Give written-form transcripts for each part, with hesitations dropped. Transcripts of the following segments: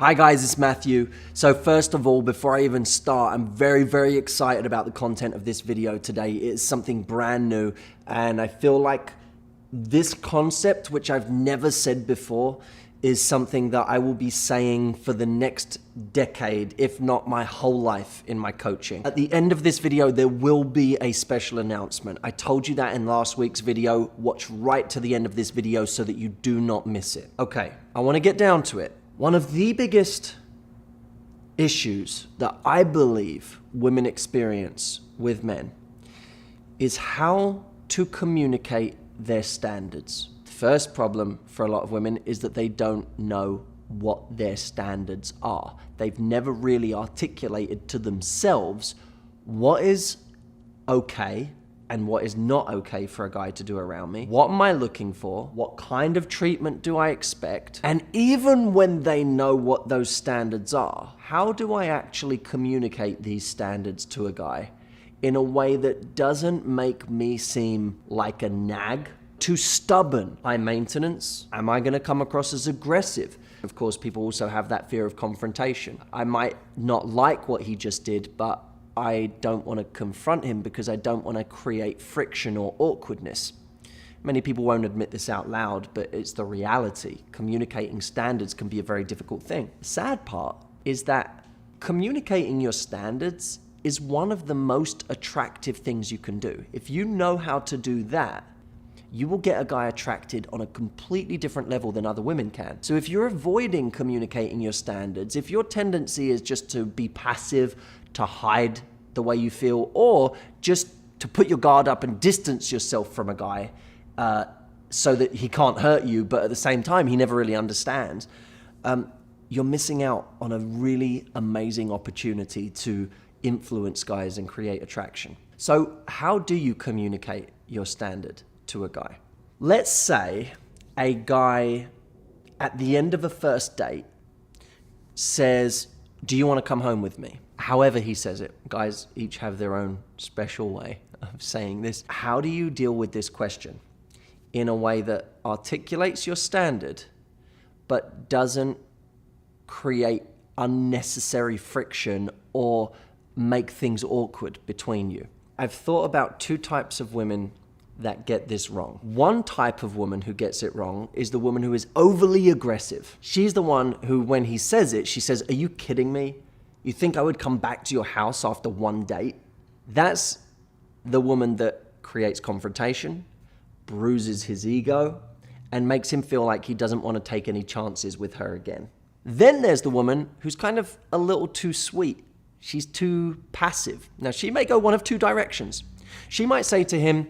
Hi guys, it's Matthew. So first of all, before I even start, I'm very excited about the content of this video today. It's something brand new, and I feel like this concept, which I've never said before, is something that I will be saying for the next decade, if not my whole life in my coaching. At the end of this video, there will be a special announcement. I told you that in last week's video. Watch right to the end of this video so that you do not miss it. Okay, I want to get down to it. One of the biggest issues that I believe women experience with men is how to communicate their standards. The first problem for a lot of women is that they don't know what their standards are. They've never really articulated to themselves what is okay and what is not okay for a guy to do around me. What am I looking for? What kind of treatment do I expect? And even when they know what those standards are, how do I actually communicate these standards to a guy in a way that doesn't make me seem like a nag, too stubborn, high maintenance? Am I gonna come across as aggressive? Of course, people also have that fear of confrontation. I might not like what he just did, but I don't want to confront him because I don't want to create friction or awkwardness. Many people won't admit this out loud, but it's the reality. Communicating standards can be a very difficult thing. The sad part is that communicating your standards is one of the most attractive things you can do. If you know how to do that, you will get a guy attracted on a completely different level than other women can. So if you're avoiding communicating your standards, if your tendency is just to be passive, to hide the way you feel, or just to put your guard up and distance yourself from a guy so that he can't hurt you, but at the same time, he never really understands, you're missing out on a really amazing opportunity to influence guys and create attraction. So how do you communicate your standard to a guy? Let's say a guy at the end of a first date says, "Do you want to come home with me?" However he says it. Guys each have their own special way of saying this. How do you deal with this question in a way that articulates your standard but doesn't create unnecessary friction or make things awkward between you? I've thought about two types of women that get this wrong. One type of woman who gets it wrong is the woman who is overly aggressive. She's the one who, when he says it, she says, "Are you kidding me? You think I would come back to your house after one date?" That's the woman that creates confrontation, bruises his ego, and makes him feel like he doesn't want to take any chances with her again. Then there's the woman who's kind of a little too sweet. She's too passive. Now, she may go one of two directions. She might say to him,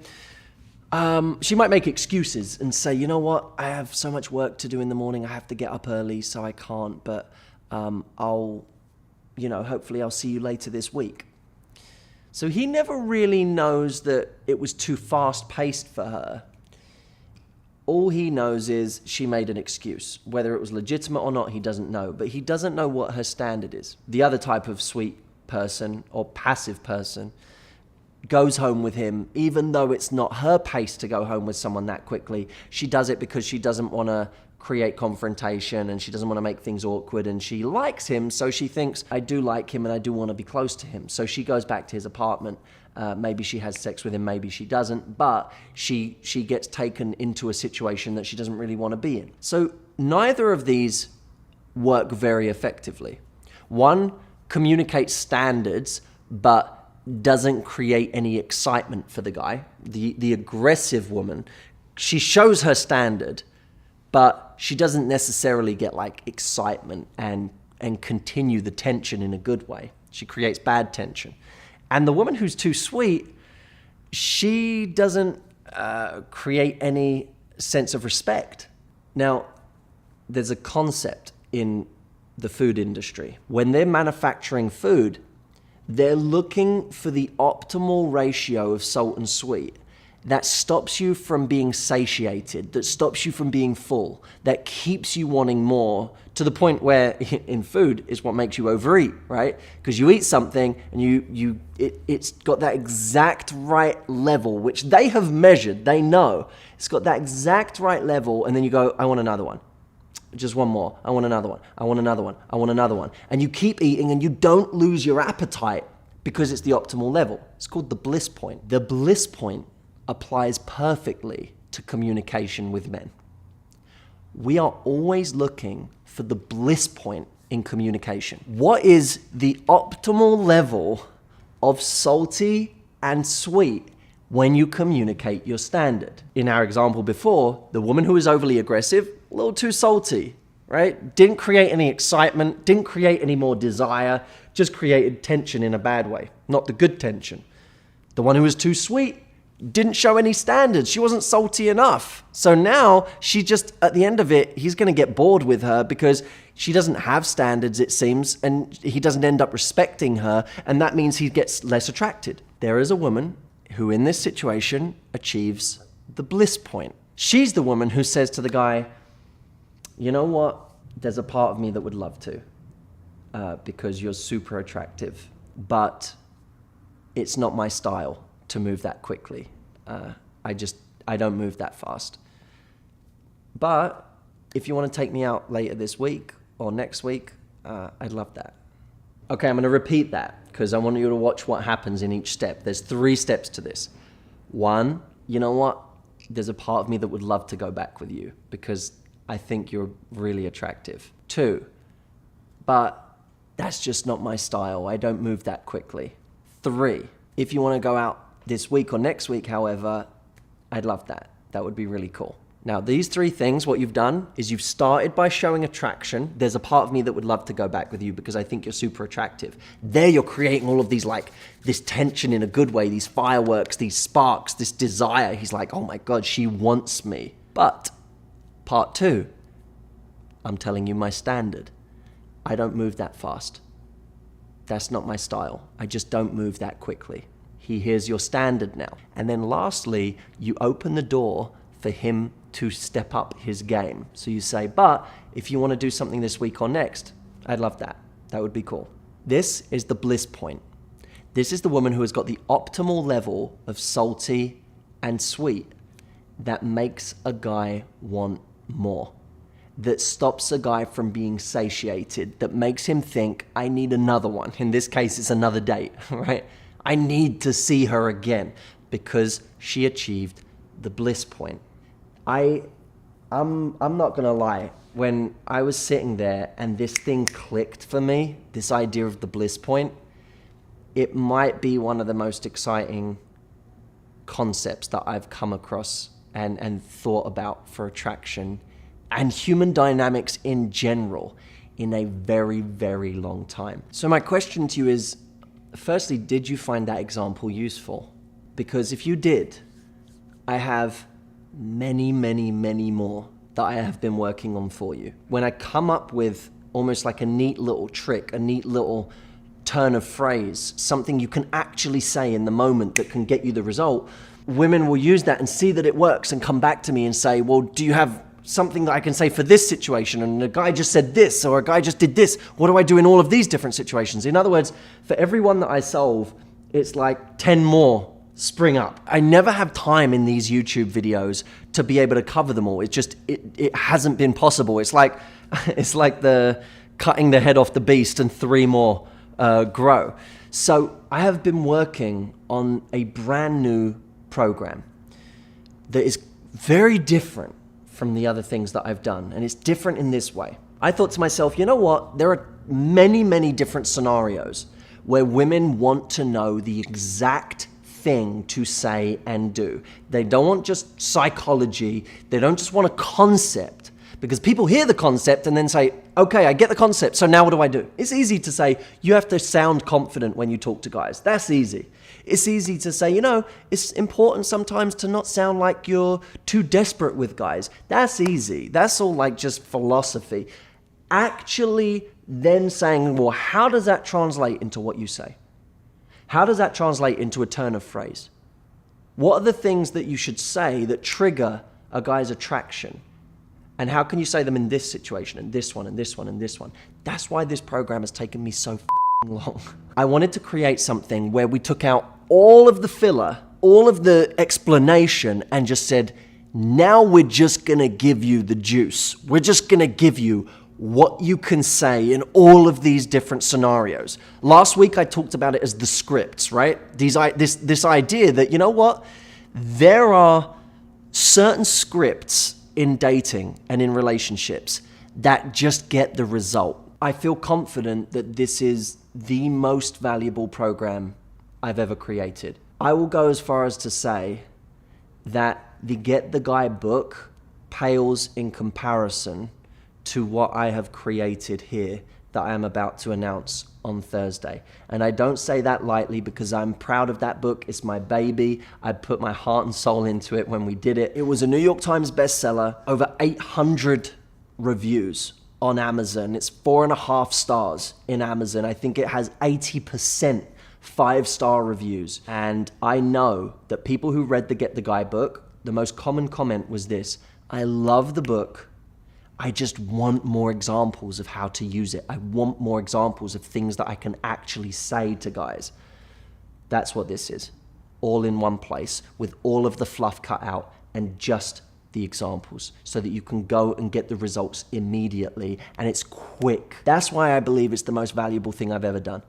she might make excuses and say, "You know what, I have so much work to do in the morning, I have to get up early, so I can't, but hopefully I'll see you later this week." So he never really knows that it was too fast-paced for her. All he knows is she made an excuse. Whether it was legitimate or not, he doesn't know, but he doesn't know what her standard is. The other type of sweet person or passive person goes home with him, even though it's not her pace to go home with someone that quickly. She does it because she doesn't want to create confrontation and she doesn't want to make things awkward, and she likes him, so she thinks, "I do like him and I do want to be close to him." So she goes back to his apartment. Maybe she has sex with him, maybe she doesn't, but she gets taken into a situation that she doesn't really want to be in. So neither of these work very effectively. One communicates standards, but doesn't create any excitement for the guy. The aggressive woman, she shows her standard, but she doesn't necessarily get like excitement and continue the tension in a good way. She creates bad tension. And the woman who's too sweet, she doesn't create any sense of respect. Now, there's a concept in the food industry. When they're manufacturing food, they're looking for the optimal ratio of salt and sweet that stops you from being satiated, that stops you from being full, that keeps you wanting more, to the point where in food is what makes you overeat, right? Because you eat something and it's got that exact right level, which they have measured, they know. It's got that exact right level, and then you go, "I want another one. just one more. I want another one. I want another one. I want another one. And you keep eating and you don't lose your appetite because it's the optimal level. It's called the bliss point. The bliss point applies perfectly to communication with men. We are always looking for the bliss point in communication. What is the optimal level of salty and sweet when you communicate your standard? In our example before, the woman who was overly aggressive, a little too salty, right? Didn't create any excitement, didn't create any more desire, just created tension in a bad way, not the good tension. The one who was too sweet didn't show any standards. She wasn't salty enough. So now she just, at the end of it, he's going to get bored with her because she doesn't have standards, it seems, and he doesn't end up respecting her, and that means he gets less attracted. There is a woman who in this situation achieves the bliss point. She's the woman who says to the guy, you know what, there's a part of me that would love to, because you're super attractive, but it's not my style to move that quickly. I don't move that fast. But if you want to take me out later this week or next week, I'd love that. Okay, I'm going to repeat that because I want you to watch what happens in each step. There's 3 steps to this. 1, you know what? There's a part of me that would love to go back with you because I think you're really attractive. 2, but that's just not my style. I don't move that quickly. 3, if you want to go out this week or next week, however, I'd love that. That would be really cool. Now, these 3 things, what you've done is you've started by showing attraction. There's a part of me that would love to go back with you because I think you're super attractive. There you're creating all of these, like, this tension in a good way, these fireworks, these sparks, this desire. He's like, oh my God, she wants me. But part 2, I'm telling you my standard. I don't move that fast. That's not my style. I just don't move that quickly. He hears your standard now. And then lastly, you open the door for him to step up his game. So you say, but if you want to do something this week or next, I'd love that. That would be cool. This is the bliss point. This is the woman who has got the optimal level of salty and sweet that makes a guy want more, that stops a guy from being satiated, that makes him think, I need another one. In this case, it's another date, right? I need to see her again because she achieved the bliss point. I'm not gonna lie, when I was sitting there and this thing clicked for me, this idea of the bliss point, it might be one of the most exciting concepts that I've come across and thought about for attraction and human dynamics in general in a very, very long time. So my question to you is, firstly, did you find that example useful? Because if you did, I have many, many, many more that I have been working on for you. When I come up with almost like a neat little trick, a neat little turn of phrase, something you can actually say in the moment that can get you the result, women will use that and see that it works and come back to me and say, well, do you have something that I can say for this situation? And a guy just said this, or a guy just did this. What do I do in all of these different situations? In other words, for every one that I solve, it's like 10 more spring up. I never have time in these YouTube videos to be able to cover them all. It's just, it hasn't been possible. It's like the cutting the head off the beast and 3 more grow. So I have been working on a brand new program that is very different from the other things that I've done. And it's different in this way. I thought to myself, you know what? There are many, many different scenarios where women want to know the exact thing to say and do. They don't want just psychology. They don't just want a concept, because people hear the concept and then say, okay, I get the concept, so now what do I do? It's easy to say, you have to sound confident when you talk to guys. That's easy. It's easy to say, you know, it's important sometimes to not sound like you're too desperate with guys. That's easy. That's all like just philosophy. Actually then saying, well, how does that translate into what you say? How does that translate into a turn of phrase? What are the things that you should say that trigger a guy's attraction? And how can you say them in this situation, and this one, and this one, and this one? That's why this program has taken me so long. I wanted to create something where we took out all of the filler, all of the explanation, and just said, Now we're just going to give you the juice. We're just going to give you what you can say in all of these different scenarios. Last week I talked about it as the scripts, right? This idea that, you know what? There are certain scripts in dating and in relationships that just get the result. I feel confident that this is the most valuable program I've ever created. I will go as far as to say that the Get the Guy book pales in comparison to what I have created here that I am about to announce on Thursday. And I don't say that lightly because I'm proud of that book. It's my baby. I put my heart and soul into it when we did it. It was a New York Times bestseller, over 800 reviews on Amazon. It's 4.5 stars in Amazon. I think it has 80% 5-star reviews. And I know that people who read the Get the Guy book, the most common comment was this: I love the book. I just want more examples of how to use it. I want more examples of things that I can actually say to guys. That's what this is. All in one place with all of the fluff cut out and just the examples so that you can go and get the results immediately, and it's quick. That's why I believe it's the most valuable thing I've ever done,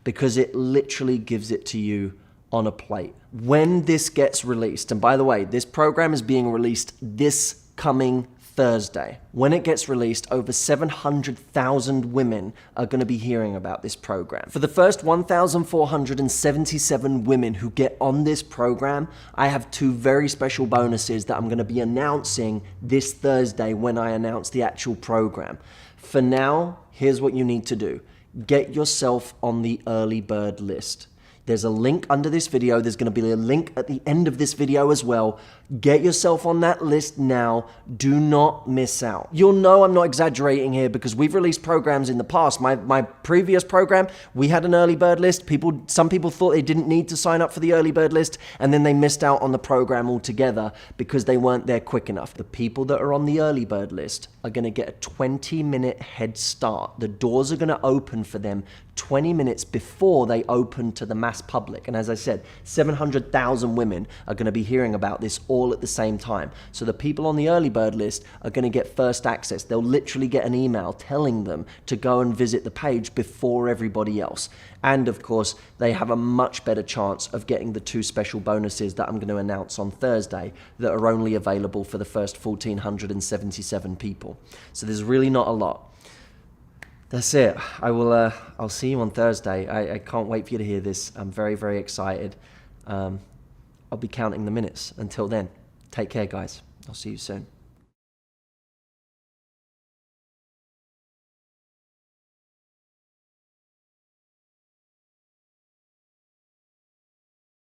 because it literally gives it to you on a plate. When this gets released, and by the way, this program is being released this coming Thursday. When it gets released, over 700,000 women are going to be hearing about this program. For the first 1,477 women who get on this program, I have 2 very special bonuses that I'm going to be announcing this Thursday when I announce the actual program. For now, here's what you need to do. Get yourself on the early bird list. There's a link under this video. There's going to be a link at the end of this video as well. Get yourself on that list now. Do not miss out. You'll know I'm not exaggerating here because we've released programs in the past. My previous program, we had an early bird list. Some people thought they didn't need to sign up for the early bird list, and then they missed out on the program altogether because they weren't there quick enough. The people that are on the early bird list are going to get a 20-minute head start. The doors are going to open for them 20 minutes before they open to the mass public. And as I said, 700,000 women are going to be hearing about this all at the same time. So the people on the early bird list are going to get first access. They'll literally get an email telling them to go and visit the page before everybody else. And of course, they have a much better chance of getting the 2 special bonuses that I'm going to announce on Thursday that are only available for the first 1,477 people. So there's really not a lot. That's it. I'll see you on Thursday. I can't wait for you to hear this. I'm very, very excited. I'll be counting the minutes. Until then, take care, guys. I'll see you soon.